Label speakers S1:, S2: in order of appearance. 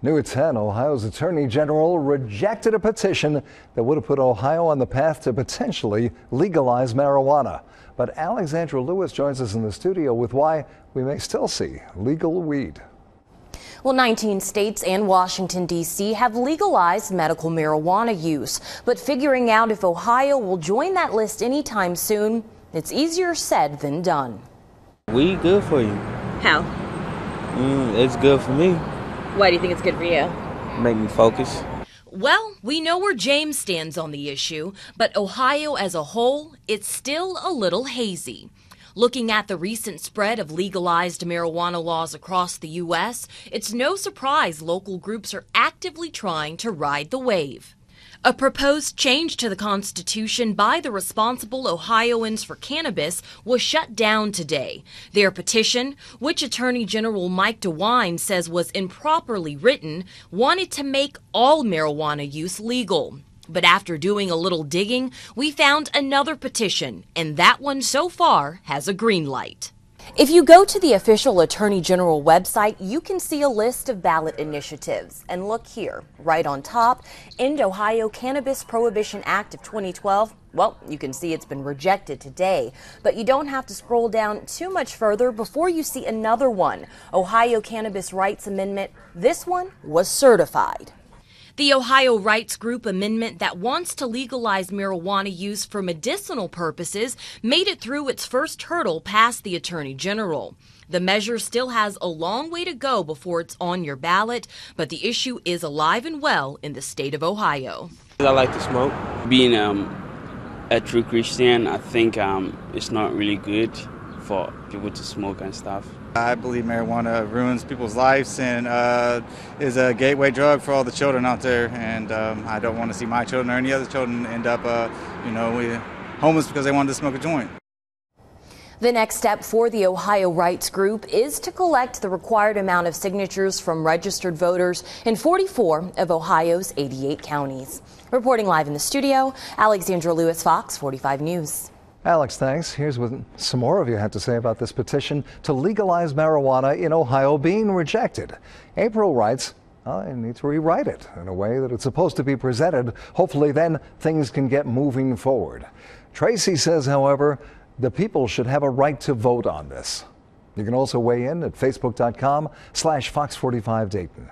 S1: New at 10, Ohio's Attorney General rejected a petition that would have put Ohio on the path to potentially legalize marijuana. But Alexandra Lewis joins us in the studio with why we may still see legal weed.
S2: Well, 19 states and Washington, D.C. have legalized medical marijuana use. But figuring out if Ohio will join that list anytime soon, it's easier said than done.
S3: Weed good for you.
S2: How?
S3: It's good for me.
S2: Why do you think it's good for you?
S3: Make me focus.
S4: Well, we know where James stands on the issue, but Ohio as a whole, it's still a little hazy. Looking at the recent spread of legalized marijuana laws across the U.S., it's no surprise local groups are actively trying to ride the wave. A proposed change to the Constitution by the Responsible Ohioans for Cannabis was shut down today. Their petition, which Attorney General Mike DeWine says was improperly written, wanted to make all marijuana use legal. But after doing a little digging, we found another petition, and that one so far has a green light. If you go to the official Attorney General website, you can see a list of ballot initiatives. And look here, right on top, End Ohio Cannabis Prohibition Act of 2012. Well, you can see it's been rejected today, but you don't have to scroll down too much further before you see another one, Ohio Cannabis Rights Amendment. This one was certified. The Ohio Rights Group amendment that wants to legalize marijuana use for medicinal purposes made it through its first hurdle past the Attorney General. The measure still has a long way to go before it's on your ballot, but the issue is alive and well in the state of Ohio.
S3: I like to smoke. Being a true Christian, I think it's not really good for people to smoke and stuff.
S5: I believe marijuana ruins people's lives and is a gateway drug for all the children out there. And I don't want to see my children or any other children end up, homeless because they wanted to smoke a joint.
S2: The next step for the Ohio Rights Group is to collect the required amount of signatures from registered voters in 44 of Ohio's 88 counties. Reporting live in the studio, Alexandra Lewis, Fox 45 News.
S1: Alex, thanks. Here's what some more of you had to say about this petition to legalize marijuana in Ohio being rejected. April writes, I need to rewrite it in a way that it's supposed to be presented. Hopefully then things can get moving forward. Tracy says, however, the people should have a right to vote on this. You can also weigh in at facebook.com/Fox45 Dayton.